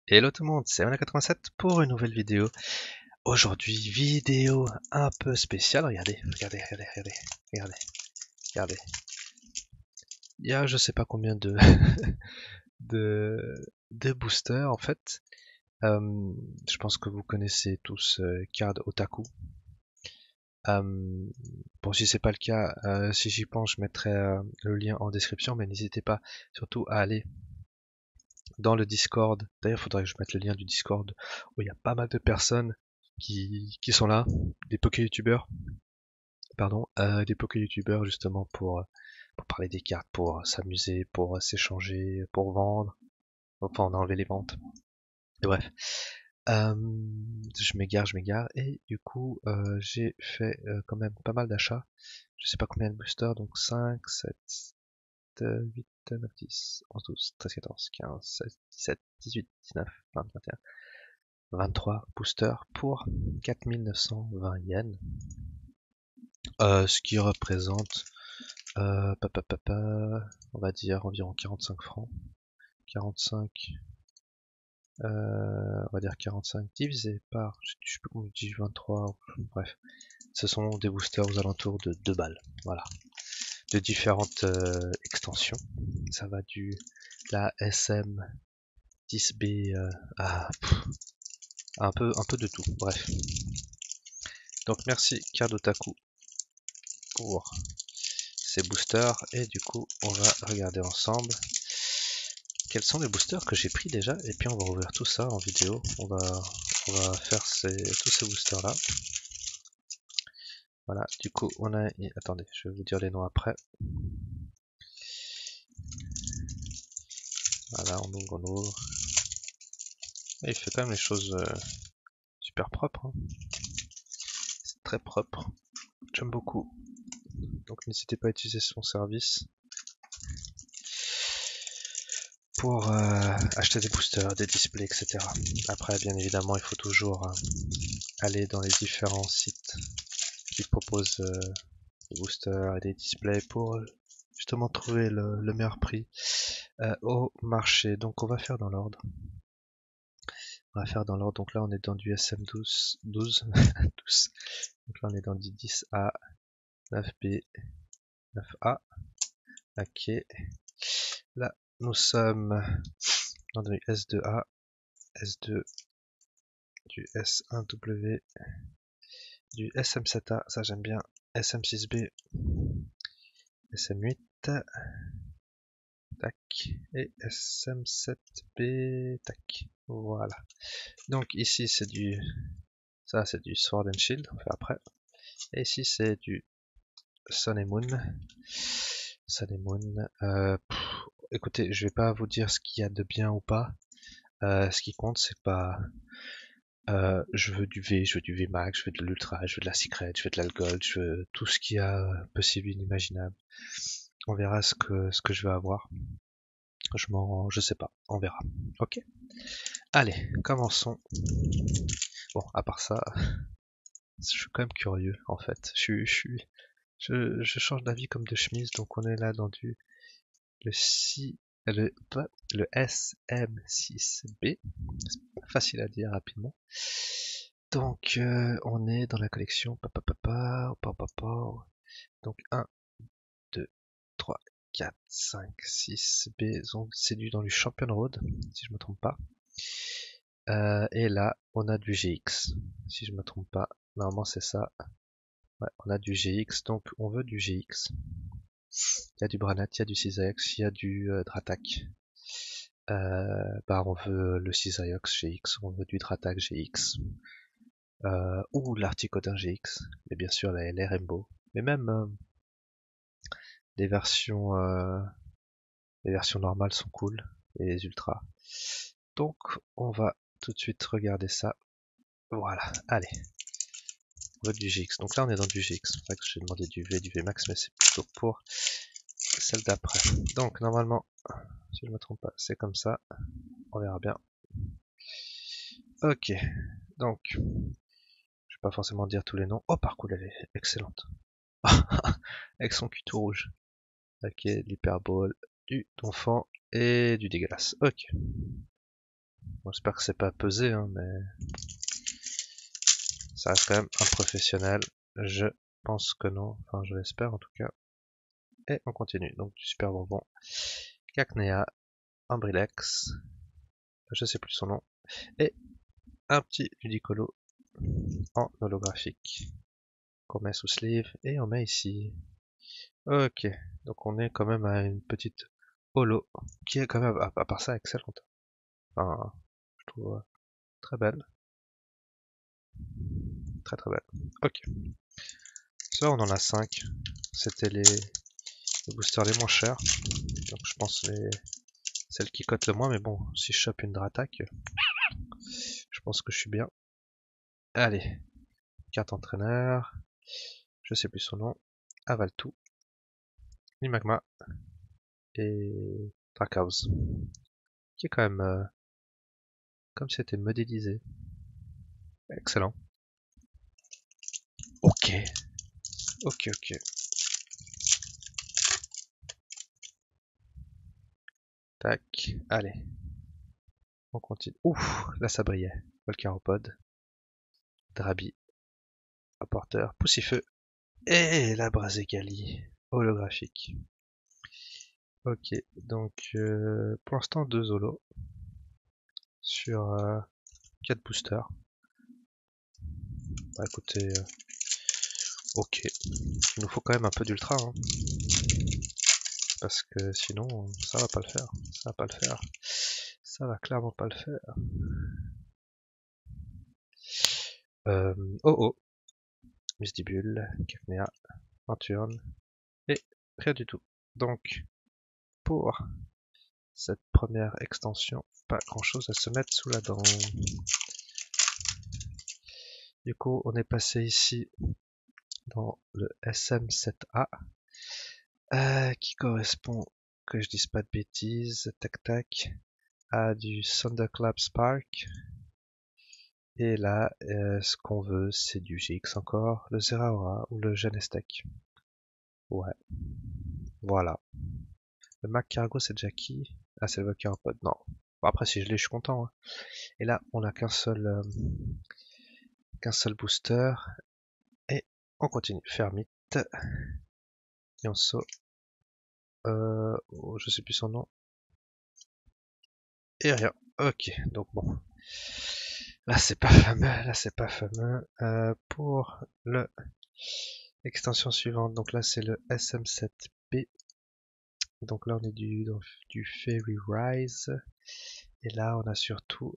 Hello tout le monde, c'est Mana87 pour une nouvelle vidéo. Aujourd'hui, vidéo un peu spéciale. Regardez. Il y a je sais pas combien de de boosters en fait. Je pense que vous connaissez tous Card Otaku. Bon, si c'est pas le cas, si j'y pense, je mettrai le lien en description, mais n'hésitez pas surtout à aller dans le Discord. D'ailleurs, il faudrait que je mette le lien du Discord où il y a pas mal de personnes qui sont là, des poké-youtubeurs, pardon, des poké-youtubeurs justement pour parler des cartes, pour s'amuser, pour s'échanger, pour vendre. Enfin, on a enlevé les ventes. Et bref, je m'égare, et du coup, j'ai fait quand même pas mal d'achats. Je sais pas combien de boosters, donc 5, 7, 8, 9, 10, 11, 12, 13, 14, 15, 16, 17, 18, 19, 20, 21, 23 boosters pour 4920 yens. Ce qui représente, on va dire environ 45 francs. 45, on va dire 45 divisé par, je sais plus comment je dis, 23, bref. Ce sont des boosters aux alentours de 2 balles. Voilà. De différentes extensions. Ça va du la SM 10B à un peu de tout. Bref. Donc merci Cardotaku pour ces boosters, et du coup on va regarder ensemble quels sont les boosters que j'ai pris déjà, et puis on va ouvrir tout ça en vidéo. On va faire tous ces boosters là. Voilà, du coup on a, attendez, je vais vous dire les noms après. Voilà, on ouvre. Et il fait quand même les choses super propres, hein. C'est très propre, j'aime beaucoup. Donc n'hésitez pas à utiliser son service pour acheter des boosters, des displays, etc. Après, bien évidemment, il faut toujours aller dans les différents sites qui proposent des boosters et des displays pour justement trouver le meilleur prix au marché. Donc on va faire dans l'ordre. Donc là on est dans du SM12, 12. Donc là on est dans du 10A, 9B, 9A. Ok. Là nous sommes dans du S2A, S2, du S1W, du SM7A, ça j'aime bien, SM6B, SM8, tac, et SM7B, tac, voilà. Donc ici c'est du, ça c'est du Sword and Shield, on fait après. Et ici c'est du Sun and Moon. Sun and Moon, écoutez, je vais pas vous dire ce qu'il y a de bien ou pas. Ce qui compte c'est pas, je veux du V, je veux du V Max, je veux de l'Ultra, je veux de la Secret, je veux de l'Algold, je veux tout ce qu'il y a possible, inimaginable. On verra ce que je vais avoir. Je sais pas, on verra. Ok. Allez, commençons. Bon, à part ça, je suis quand même curieux en fait. Je change d'avis comme de chemise, donc on est là dans du le SM6B. C'est facile à dire rapidement. Donc on est dans la collection donc 1, 2, 3, 4, 5, 6 B, donc c'est dans du Champion Road, si je me trompe pas. Et là, on a du GX, si je me trompe pas. Normalement, c'est ça. Ouais, on a du GX, donc on veut du GX. Il y a du Branat, il y a du Cisaex, il y a du Dratak. On veut le Cisaex GX, on veut du Dratak GX. Ou l'Articodin GX, mais bien sûr la LR Rainbow. Mais même les versions normales sont cool, et les ultras. Donc on va tout de suite regarder ça. Voilà, allez. On veut du GX. Donc là on est dans du GX. C'est vrai que j'ai demandé du V, du VMAX, mais c'est plutôt pour celle d'après. Donc normalement, si je ne me trompe pas, c'est comme ça. On verra bien. Ok, donc je vais pas forcément dire tous les noms. Oh, par contre elle est excellente. Avec son cul tout rouge. Ok, l'hyperbole, du donfant et du dégueulasse. Ok. Bon, j'espère que c'est pas pesé, hein, mais ça reste quand même un professionnel. Je pense que non, enfin je l'espère en tout cas. Et on continue, donc du super bonbon. Cacnea, Ambrilex, je sais plus son nom, et un petit Ludicolo en holographique qu'on met sous sleeve et on met ici. Ok, donc on est quand même à une petite holo qui est quand même, à part ça, excellente. Enfin, je trouve très belle. Très très belle. Ok. Ça, on en a 5. C'était les boosters les moins chers. Donc je pense celles qui cotent le moins, mais bon, si je chope une Dratak, je pense que je suis bien. Allez, carte entraîneur, je sais plus son nom, Avaltou, Nimagma et Drakaus, qui est quand même comme si c'était modélisé. Excellent. Ok, ok, ok. Tac, allez. On continue. Ouf, là ça brillait. Volcaropod, Drabi, Apporteur, Poussifeu, et la Braségali, holographique. Ok, donc pour l'instant 2 holos sur 4 boosters. Bah écoutez, ok, il nous faut quand même un peu d'ultra, hein, parce que sinon ça va pas le faire, ça va pas le faire, ça va clairement pas le faire. Oh oh, Mystibule, Cacnea, Venturne, et rien du tout. Donc pour cette première extension, pas grand chose à se mettre sous la dent. Du coup, on est passé ici dans le SM7A, qui correspond, que je dise pas de bêtises, tac tac, à du Thunderclap Spark. Et là, ce qu'on veut, c'est du GX encore, le Zeraora ou le Genestek. Ouais, voilà. Le Mac Cargo, c'est déjà qui? Ah, c'est le Volcaropod, non. Bon, après, si je l'ai, je suis content, hein. Et là, on a qu'un seul booster. Et on continue. Fermite. Yonso. Oh, je sais plus son nom. Et rien. Ok, donc bon. Là, c'est pas fameux. Là, c'est pas fameux. Pour le extension suivante, donc là, c'est le SM7B. Donc là, on est du Fairy Rise. Et là, on a surtout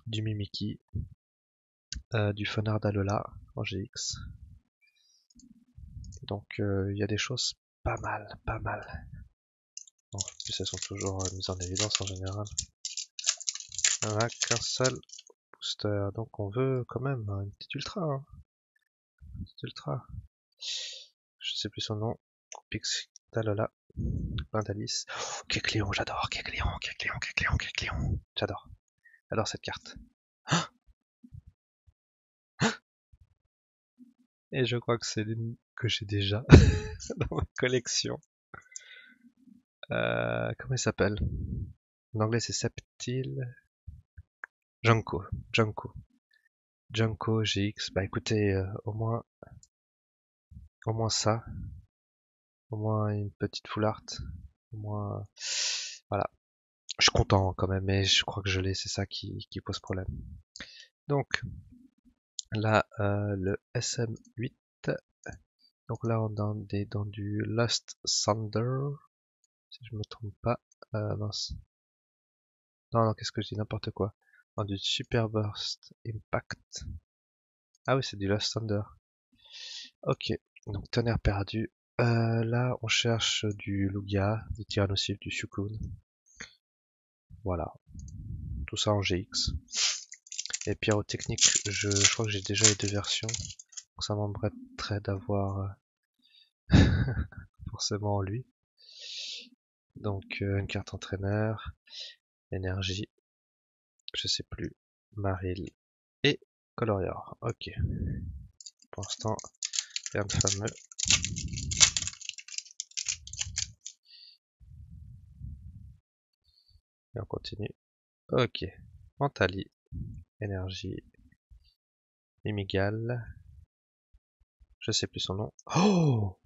du Mimiki, du Fonard d'Alola en GX. Donc il y a des choses pas mal, pas mal. Bon, en plus elles sont toujours mises en évidence en général. On a qu'un seul booster, donc on veut quand même une petite ultra. Hein. Une petite ultra. Je sais plus son nom. Pix d'Alola. Lindalis. Oh, Kecleon, j'adore. Kecleon, Kecleon, Kecleon, Kecleon. J'adore. J'adore cette carte. Et je crois que c'est l'une que j'ai déjà dans ma collection. Comment il s'appelle? En anglais c'est Septile. Junko. Junko GX. Bah écoutez, au moins ça. Au moins une petite full art. Au moins, voilà. Je suis content quand même, mais je crois que je l'ai, c'est ça qui pose problème. Donc, là, le SM8. Donc là, on est dans du Lost Thunder. Si je me trompe pas. Mince. Non, qu'est-ce que je dis? N'importe quoi. Dans du Super Burst Impact. Ah oui, c'est du Lost Thunder. Ok, donc tonnerre perdu. Là, on cherche du Lugia, du Tyrannosaure, du Suicune. Voilà. Tout ça en GX. Et pyrotechnique, je crois que j'ai déjà les 2 versions. Donc ça m'embêterait d'avoir forcément lui. Donc une carte entraîneur, énergie, je sais plus, Maril et Colorior. Ok. Pour l'instant, rien de fameux. Et on continue. Ok. Mentali, énergie, Mimigal, je sais plus son nom. Oh!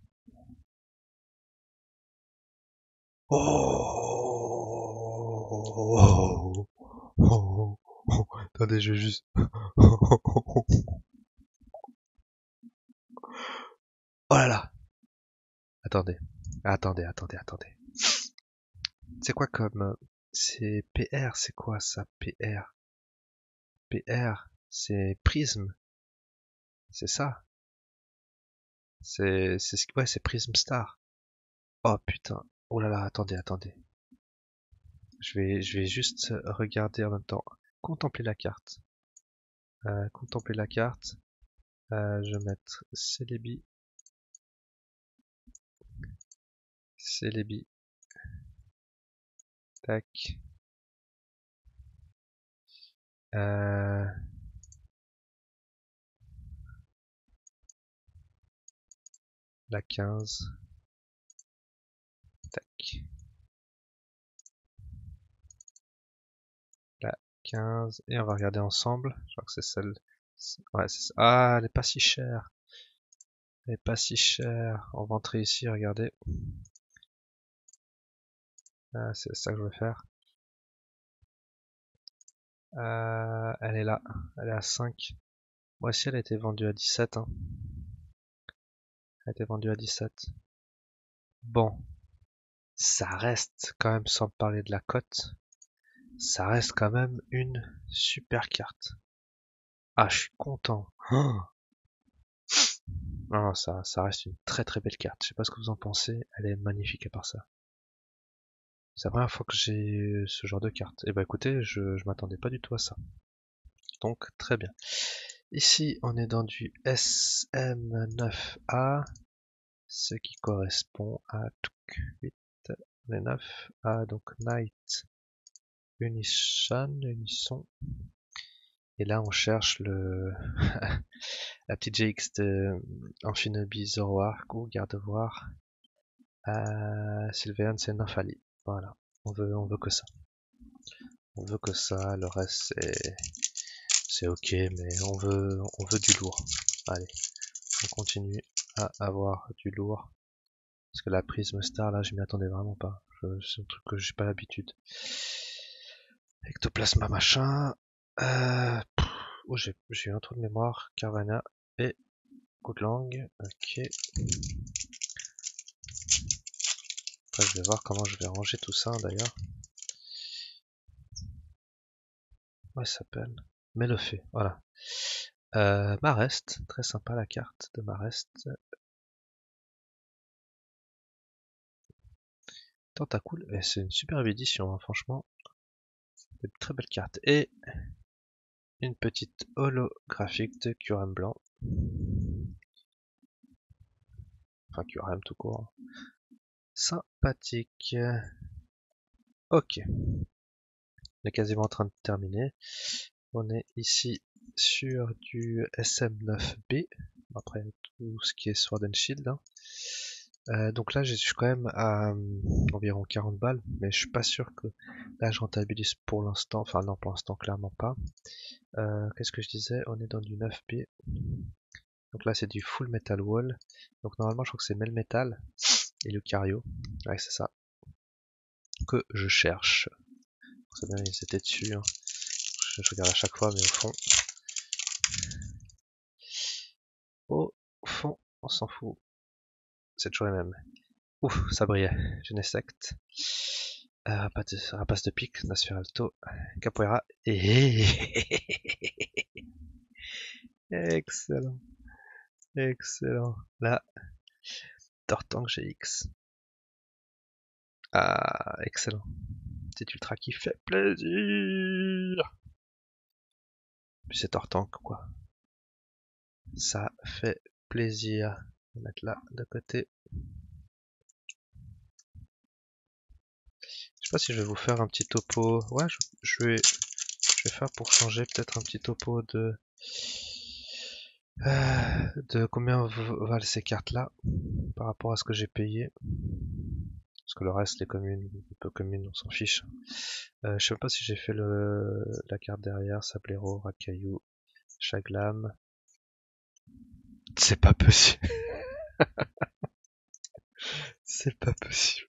Oh! Oh! Attendez, je vais juste... Oh là là! Attendez, attendez. C'est quoi comme... C'est PR, c'est quoi ça, PR? PR, c'est Prism, c'est ça? Ouais, c'est Prism Star. Oh putain. Oh là là, attendez. Je vais juste regarder en même temps. Contempler la carte. Contempler la carte. Je vais mettre Celebi. Celebi. Tac. Euh, la 15. Tac. La 15. Et on va regarder ensemble. Je crois que c'est celle. Ouais, c'est ça. Ah, elle est pas si chère. Elle est pas si chère. On va entrer ici, regardez. Ah, c'est ça que je vais faire. Elle est là. Elle est à 5. Moi aussi, elle a été vendue à 17. Hein. Elle a été vendue à 17. Bon. Ça reste quand même, sans parler de la cote, ça reste quand même une super carte. Ah, je suis content. Oh non, ça reste une très très belle carte. Je sais pas ce que vous en pensez. Elle est magnifique à part ça. C'est la première fois que j'ai ce genre de carte. Et bah écoutez, je m'attendais pas du tout à ça. Donc très bien. Ici, on est dans du SM9A, ce qui correspond à 8, les 9 A, donc Night, Unisson. Et là, on cherche la petite GX de Amphinobi Zoroark ou Gardevoir. Sylveon, c'est Nymphali. Voilà. On veut que ça. On veut que ça. Le reste, c'est ok, mais on veut du lourd. Allez. On continue à avoir du lourd. Parce que la Prisme Star, là, je m'y attendais vraiment pas. C'est un truc que j'ai pas l'habitude. Ectoplasma machin. Oh, j'ai eu un trou de mémoire. Carvana et Goodlang. Ok. Après, je vais voir comment je vais ranger tout ça d'ailleurs. Comment il s'appelle? Melefait, voilà. Marest, très sympa la carte de Marest. Tentacool, et c'est une superbe édition, hein, franchement. Une très belle carte. Et une petite holographique de Kyurem blanc. Enfin, Kyurem tout court. Sympathique. Ok. On est quasiment en train de terminer. On est ici sur du SM9B. Après tout ce qui est Sword and Shield. Hein. Donc là, je suis quand même à environ 40 balles, mais je suis pas sûr que là je rentabilise pour l'instant. Enfin non, pour l'instant clairement pas. Qu'est-ce que je disais? On est dans du 9B. Donc là c'est du Full Metal Wall. Donc normalement je crois que c'est Melmetal et Lucario. Ouais, c'est ça que je cherche. C'est bien, ils étaient dessus. Hein. Je regarde à chaque fois, mais au fond. Au fond, on s'en fout. C'est toujours les mêmes. Ouf, ça brillait. Genesect. Rapace de pique, Nosferalto, Capoeira et excellent, excellent. Là, Tortank GX. Ah, excellent. Petit ultra qui fait plaisir. Puis c'est Tortank quoi. Ça fait plaisir. On va mettre là de côté. Je sais pas si je vais vous faire un petit topo. Ouais, je vais faire pour changer peut-être un petit topo de combien valent ces cartes là par rapport à ce que j'ai payé. Parce que le reste, les communes, les peu communes, on s'en fiche. Je sais pas si j'ai fait la carte derrière, Sablero, Racaillou, Chaglam. C'est pas possible. C'est pas possible.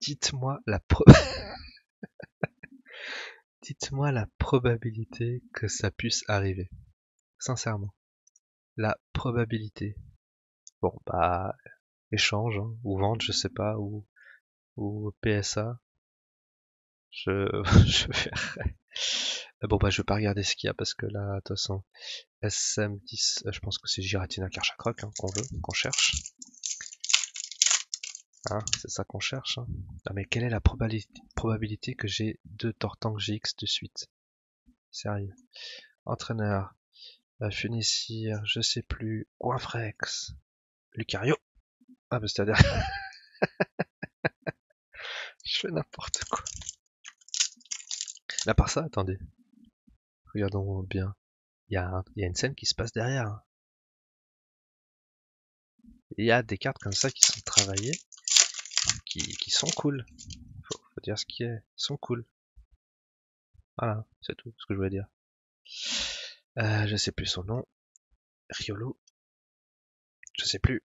Dites-moi dites-moi la probabilité que ça puisse arriver. Sincèrement. La probabilité. Bon, bah, échange, hein, ou vente, je sais pas, ou PSA. Je, je verrai. Bon, bah, je vais pas regarder ce qu'il y a parce que là, de toute façon, SM10, je pense que c'est Giratina Karchakrok hein, qu'on veut, qu'on cherche. Hein, c'est ça qu'on cherche. Hein. Ah, mais quelle est la probabilité que j'ai 2 Tortank GX de suite? Sérieux. Entraîneur, Funessir, je sais plus, Coinfrex, Lucario. Ah bah c'est-à-dire, je fais n'importe quoi. À part ça, attendez, regardons bien. Il y a une scène qui se passe derrière. Il y a des cartes comme ça qui sont travaillées, qui sont cool. Faut dire ce qui est, sont cool. Voilà, c'est tout ce que je voulais dire. Je sais plus son nom. Riolo. Je sais plus.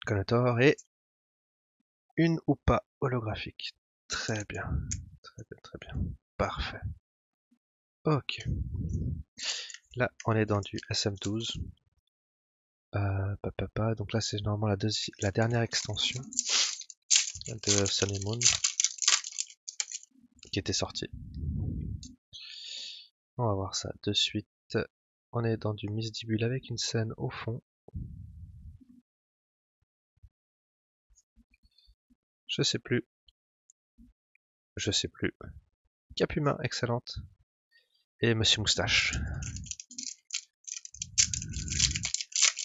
Conator et une ou pas holographique. Très bien. Très bien, très bien. Parfait. Ok. Là, on est dans du SM12. Donc là, c'est normalement la dernière extension de Sun and Moon qui était sortie. On va voir ça de suite. On est dans du Misdibule avec une scène au fond. Je sais plus. Je sais plus. Capuma, excellente. Et Monsieur Moustache.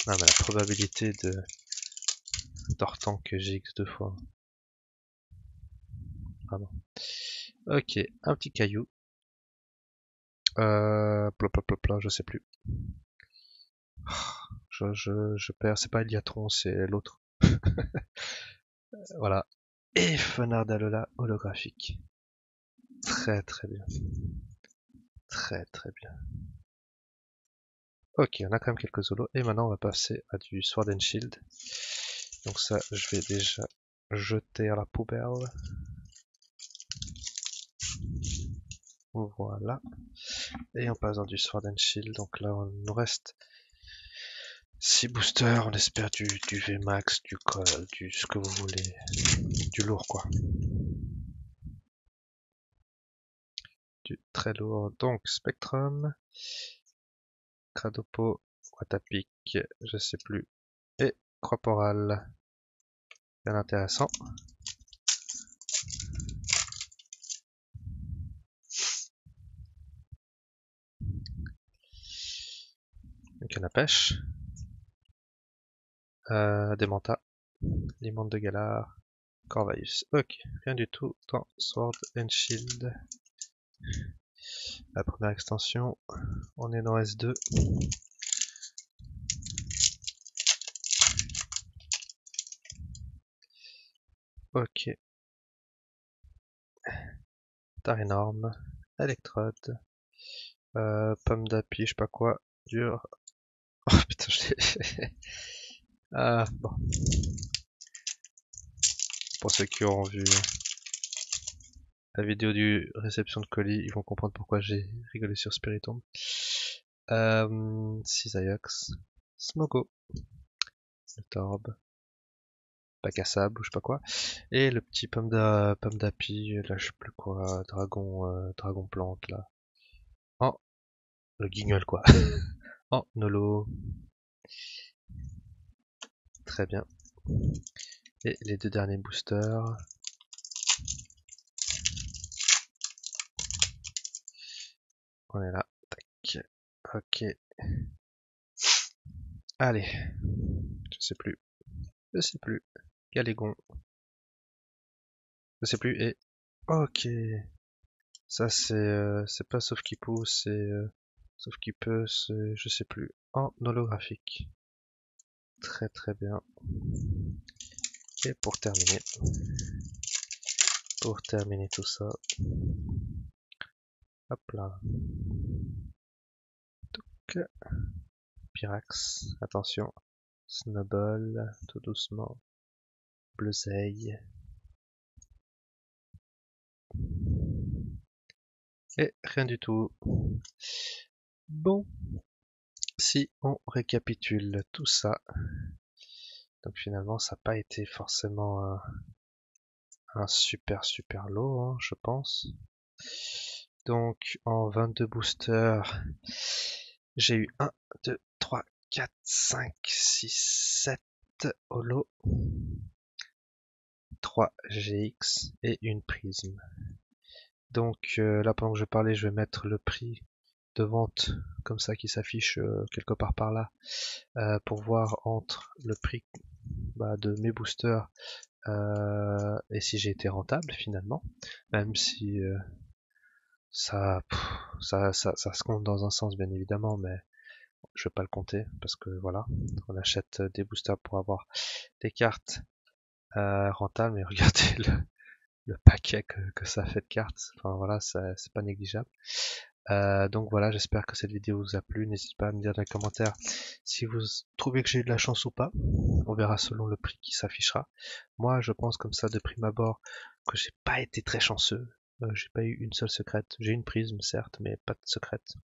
Non mais la probabilité de Tortank GX 2 fois. Pardon. Ok, un petit caillou. Je sais plus. Je perds, c'est pas Eliatron, c'est l'autre. Voilà. Et Fenard d'Alola holographique. Très très bien. Très très bien. Ok, on a quand même quelques holos. Et maintenant on va passer à du Sword and Shield. Donc ça, je vais déjà jeter à la poubelle. Voilà. Et on passe dans du Sword and Shield. Donc là, on nous reste 6 boosters. On espère du VMAX, du col, du ce que vous voulez. Du lourd quoi. Du très lourd. Donc Spectrum, Cradopo, Watapic, je sais plus. Et Croporal. Bien intéressant. Une canne à pêche. Des mantas. Limande de Galar. Corvus. Ok, rien du tout dans Sword and Shield. La première extension, on est dans S2. Ok. Tar énorme. Électrode. Pomme d'api, je sais pas quoi. Dur. Oh putain, je l'ai. Ah, bon. Pour ceux qui auront vu la vidéo du réception de colis, ils vont comprendre pourquoi j'ai rigolé sur Spiritomb. Cisaiox. Smogo. Le Torb. Bac à sable ou je sais pas quoi. Et le petit pomme d'api, là je sais plus quoi, dragon plante là. Oh, le guignol quoi. Oh, Nolo. Très bien. Et les deux derniers boosters. On est là. Tac. Ok. Allez. Je sais plus. Je sais plus. Galégon. Je sais plus. Et. Ok. Ça c'est pas sauf qui pousse, c'est sauf qui peut, c'est je sais plus. En holographique. Très très bien. Et pour terminer tout ça, hop là. Donc, Pyrax, attention, Snowball, tout doucement, Bleuseille. Et rien du tout. Bon, si on récapitule tout ça, donc finalement ça n'a pas été forcément un super lot, hein, je pense. Donc en 22 boosters, j'ai eu 1, 2, 3, 4, 5, 6, 7 holo, 3 GX et une prisme. Donc là pendant que je parlais, je vais mettre le prix de vente comme ça qui s'affiche quelque part par là pour voir entre le prix de mes boosters et si j'ai été rentable finalement, même si ça se compte dans un sens bien évidemment, mais je vais pas le compter parce que voilà, on achète des boosters pour avoir des cartes rentables, mais regardez le paquet que ça fait de cartes, enfin voilà, c'est pas négligeable. Donc voilà, j'espère que cette vidéo vous a plu. N'hésitez pas à me dire dans les commentaires si vous trouvez que j'ai eu de la chance ou pas. On verra selon le prix qui s'affichera. Moi, je pense comme ça de prime abord que j'ai pas été très chanceux. J'ai pas eu une seule secrète. J'ai une prisme certes, mais pas de secrète.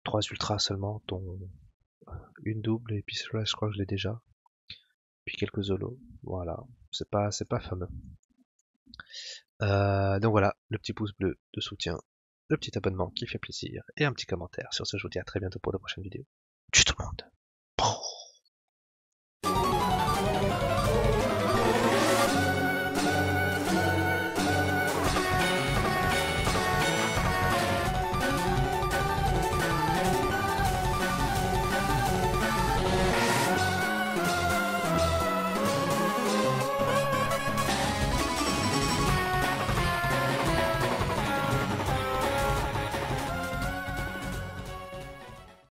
3 ultras seulement, dont une double et puis celui-là, je crois que je l'ai déjà. Puis quelques holos. Voilà, c'est pas fameux. Donc voilà, le petit pouce bleu de soutien, le petit abonnement qui fait plaisir et un petit commentaire. Sur ce, je vous dis à très bientôt pour la prochaine vidéo. Tchuss tout le monde.